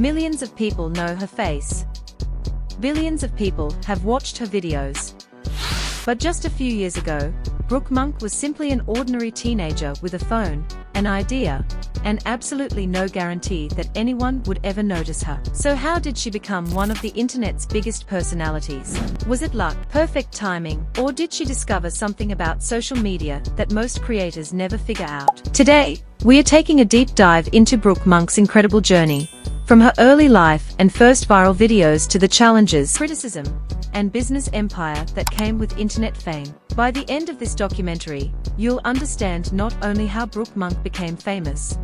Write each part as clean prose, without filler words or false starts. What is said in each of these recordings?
Millions of people know her face. Billions of people have watched her videos. But just a few years ago, Brooke Monk was simply an ordinary teenager with a phone, an idea, and absolutely no guarantee that anyone would ever notice her. So how did she become one of the internet's biggest personalities? Was it luck, perfect timing, or did she discover something about social media that most creators never figure out? Today, we are taking a deep dive into Brooke Monk's incredible journey, from her early life and first viral videos to the challenges, criticism, and business empire that came with internet fame. By the end of this documentary, you'll understand not only how Brooke Monk became famous,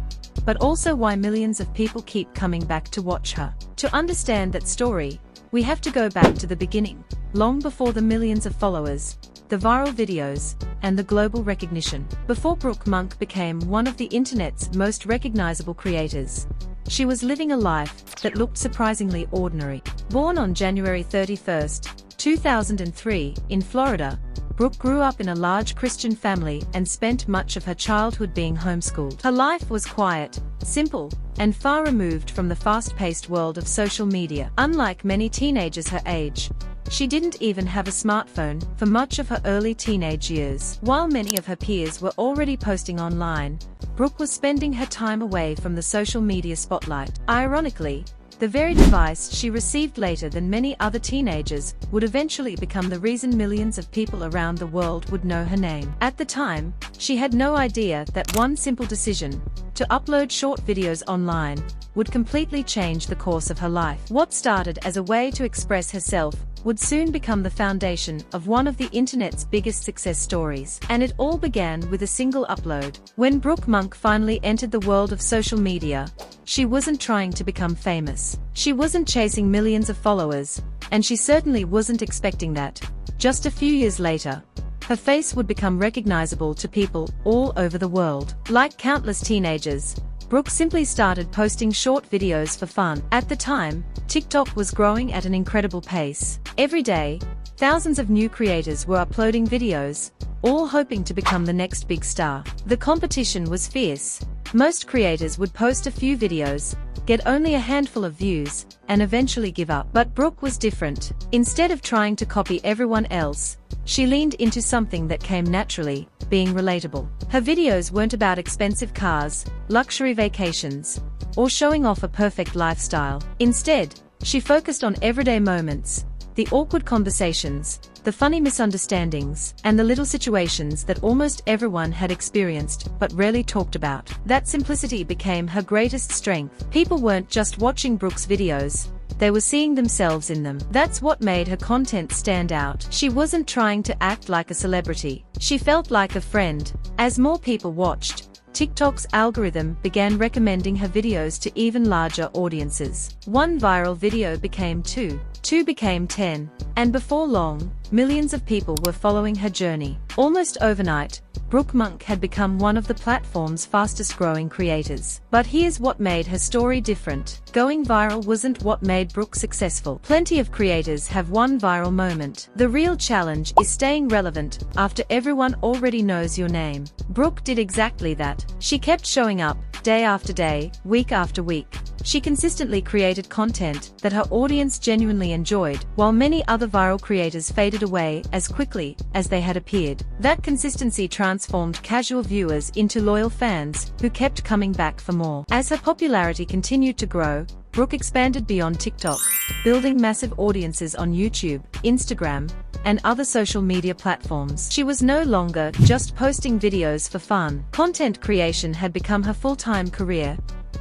but also why millions of people keep coming back to watch her. To understand that story, we have to go back to the beginning, long before the millions of followers, the viral videos, and the global recognition. Before Brooke Monk became one of the internet's most recognizable creators, she was living a life that looked surprisingly ordinary. Born on January 31, 2003, in Florida, Brooke grew up in a large Christian family and spent much of her childhood being homeschooled. Her life was quiet, simple, and far removed from the fast-paced world of social media. Unlike many teenagers her age, she didn't even have a smartphone for much of her early teenage years. While many of her peers were already posting online, Brooke was spending her time away from the social media spotlight. Ironically, the very device she received later than many other teenagers would eventually become the reason millions of people around the world would know her name. At the time, she had no idea that one simple decision, to upload short videos online, would completely change the course of her life. What started as a way to express herself would soon become the foundation of one of the internet's biggest success stories. And it all began with a single upload. When Brooke Monk finally entered the world of social media, she wasn't trying to become famous. She wasn't chasing millions of followers, and she certainly wasn't expecting that. Just a few years later, her face would become recognizable to people all over the world. Like countless teenagers, Brooke simply started posting short videos for fun. At the time, TikTok was growing at an incredible pace. Every day, thousands of new creators were uploading videos, all hoping to become the next big star. The competition was fierce. Most creators would post a few videos, get only a handful of views, and eventually give up. But Brooke was different. Instead of trying to copy everyone else, she leaned into something that came naturally, being relatable. Her videos weren't about expensive cars, luxury vacations, or showing off a perfect lifestyle. Instead, she focused on everyday moments, the awkward conversations, the funny misunderstandings, and the little situations that almost everyone had experienced but rarely talked about. That simplicity became her greatest strength. People weren't just watching Brooke's videos, they were seeing themselves in them. That's what made her content stand out. She wasn't trying to act like a celebrity. She felt like a friend. As more people watched, TikTok's algorithm began recommending her videos to even larger audiences. One viral video became 2 became 10, and before long, millions of people were following her journey. Almost overnight, Brooke Monk had become one of the platform's fastest-growing creators. But here's what made her story different. Going viral wasn't what made Brooke successful. Plenty of creators have one viral moment. The real challenge is staying relevant after everyone already knows your name. Brooke did exactly that. She kept showing up, day after day, week after week. She consistently created content that her audience genuinely enjoyed, while many other viral creators faded away as quickly as they had appeared. That consistency transformed casual viewers into loyal fans who kept coming back for more. As her popularity continued to grow, Brooke expanded beyond TikTok, building massive audiences on YouTube, Instagram, and other social media platforms. She was no longer just posting videos for fun. Content creation had become her full-time career,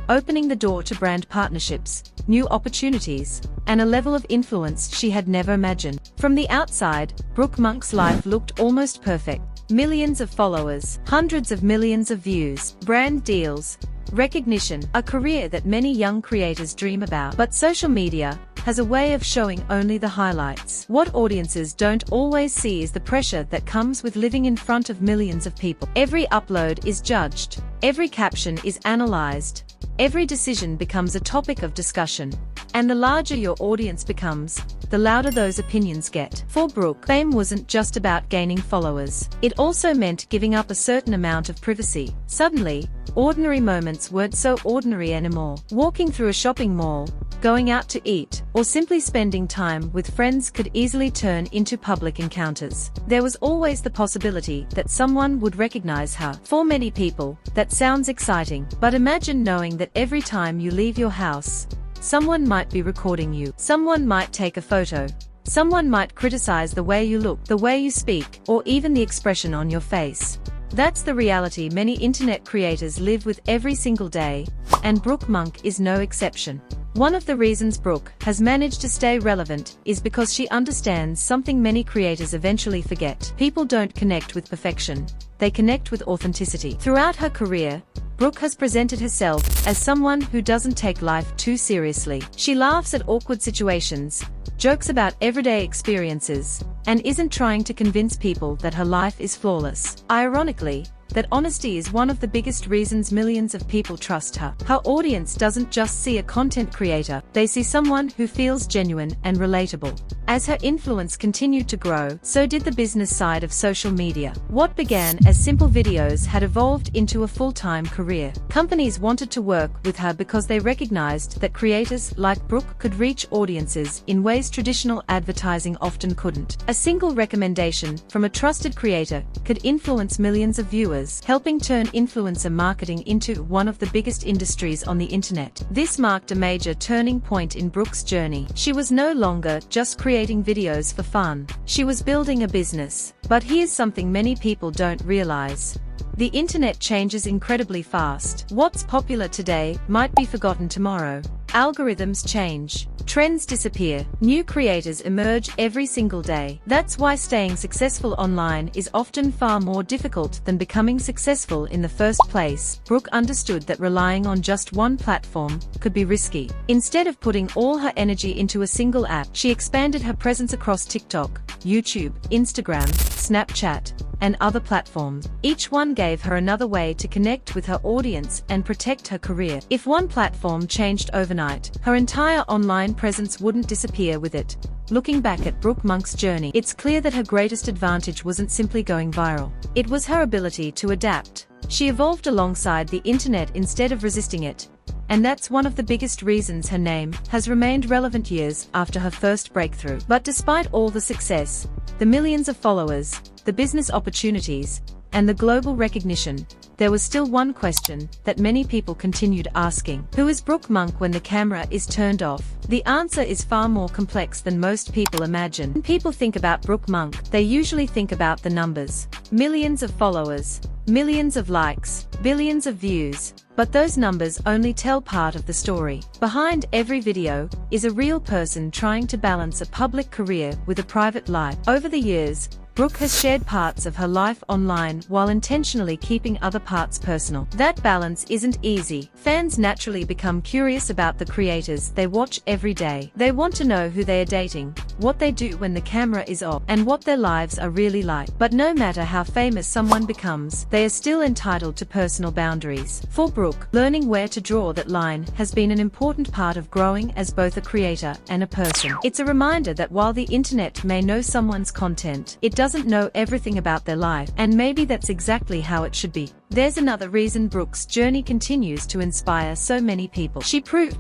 opening the door to brand partnerships, new opportunities, and a level of influence she had never imagined. From the outside, Brooke Monk's life looked almost perfect. Millions of followers, hundreds of millions of views, brand deals, recognition, a career that many young creators dream about. But social media has a way of showing only the highlights. What audiences don't always see is the pressure that comes with living in front of millions of people. Every upload is judged, every caption is analyzed, every decision becomes a topic of discussion. And the larger your audience becomes, the louder those opinions get. For Brooke, fame wasn't just about gaining followers. It also meant giving up a certain amount of privacy. Suddenly, ordinary moments weren't so ordinary anymore. Walking through a shopping mall, going out to eat, or simply spending time with friends could easily turn into public encounters. There was always the possibility that someone would recognize her. For many people, that sounds exciting, but imagine knowing that every time you leave your house, someone might be recording you. Someone might take a photo. Someone might criticize the way you look, the way you speak, or even the expression on your face. That's the reality many internet creators live with every single day, and Brooke Monk is no exception. One of the reasons Brooke has managed to stay relevant is because she understands something many creators eventually forget. People don't connect with perfection, they connect with authenticity. Throughout her career, Brooke has presented herself as someone who doesn't take life too seriously. She laughs at awkward situations, jokes about everyday experiences, and isn't trying to convince people that her life is flawless. Ironically, that honesty is one of the biggest reasons millions of people trust her. Her audience doesn't just see a content creator, they see someone who feels genuine and relatable. As her influence continued to grow, so did the business side of social media. What began as simple videos had evolved into a full-time career. Companies wanted to work with her because they recognized that creators like Brooke could reach audiences in ways traditional advertising often couldn't. A single recommendation from a trusted creator could influence millions of viewers, helping turn influencer marketing into one of the biggest industries on the internet. This marked a major turning point in Brooke's journey. She was no longer just creating videos for fun. She was building a business. But here's something many people don't realize. The internet changes incredibly fast. What's popular today might be forgotten tomorrow. Algorithms change. Trends disappear. New creators emerge every single day. That's why staying successful online is often far more difficult than becoming successful in the first place. Brooke understood that relying on just one platform could be risky. Instead of putting all her energy into a single app, she expanded her presence across TikTok, YouTube, Instagram, Snapchat, and other platforms. Each one gave her another way to connect with her audience and protect her career. If one platform changed overnight, her entire online presence wouldn't disappear with it. Looking back at Brooke Monk's journey, it's clear that her greatest advantage wasn't simply going viral. It was her ability to adapt. She evolved alongside the internet instead of resisting it. And that's one of the biggest reasons her name has remained relevant years after her first breakthrough. But despite all the success, the millions of followers, the business opportunities, and the global recognition, there was still one question that many people continued asking. Who is Brooke Monk when the camera is turned off? The answer is far more complex than most people imagine. When people think about Brooke Monk, they usually think about the numbers. Millions of followers, millions of likes, billions of views. But those numbers only tell part of the story. Behind every video is a real person trying to balance a public career with a private life. Over the years, Brooke has shared parts of her life online while intentionally keeping other parts personal. That balance isn't easy. Fans naturally become curious about the creators they watch every day. They want to know who they are dating, what they do when the camera is off, and what their lives are really like. But no matter how famous someone becomes, they are still entitled to personal boundaries. For Brooke, learning where to draw that line has been an important part of growing as both a creator and a person. It's a reminder that while the internet may know someone's content, it doesn't know everything about their life, and maybe that's exactly how it should be. There's another reason Brooke's journey continues to inspire so many people. She proved